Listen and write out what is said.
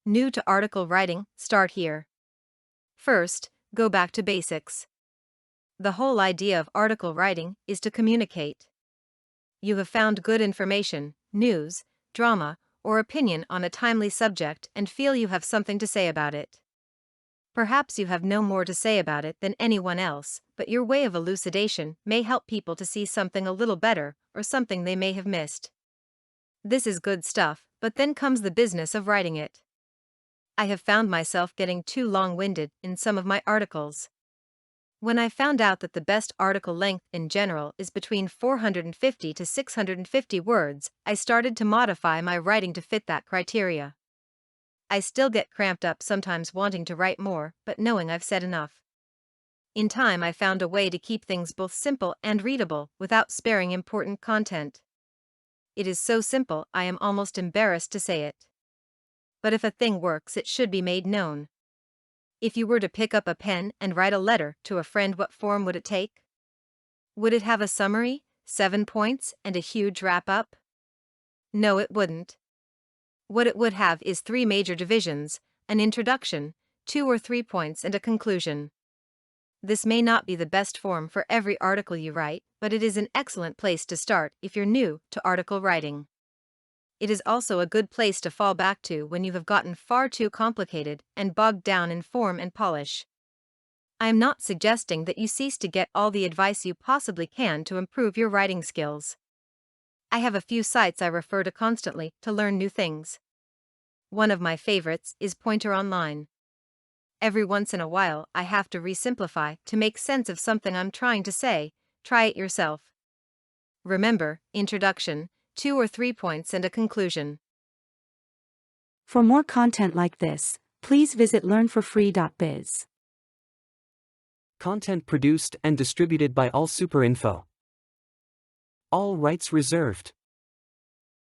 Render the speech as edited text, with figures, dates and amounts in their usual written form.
New to article writing? Start here. First, go back to basics. The whole idea of article writing is to communicate. You have found good information, news, drama, or opinion on a timely subject and feel you have something to say about it. Perhaps you have no more to say about it than anyone else, but your way of elucidation may help people to see something a little better or something they may have missed. This is good stuff, but then comes the business of writing it. I have found myself getting too long-winded in some of my articles. When I found out that the best article length in general is between 450 to 650 words, I started to modify my writing to fit that criteria. I still get cramped up sometimes wanting to write more, but knowing I've said enough. In time I found a way to keep things both simple and readable without sparing important content. It is so simple I am almost embarrassed to say it. But if a thing works, it should be made known. If you were to pick up a pen and write a letter to a friend, what form would it take? Would it have a summary, 7 points, and a huge wrap-up? No, it wouldn't. What it would have is 3 major divisions, an introduction, 2 or 3 points, and a conclusion. This may not be the best form for every article you write, but it is an excellent place to start if you're new to article writing. It is also a good place to fall back to when you have gotten far too complicated and bogged down in form and polish. I am not suggesting that you cease to get all the advice you possibly can to improve your writing skills. I have a few sites I refer to constantly to learn new things. One of my favorites is Pointer Online. Every once in a while I have to resimplify to make sense of something I'm trying to say. Try it yourself. Remember, introduction, 2 or 3 points, and a conclusion. For more content like this, please visit learnforfree.biz. Content produced and distributed by AllSuperInfo. All rights reserved.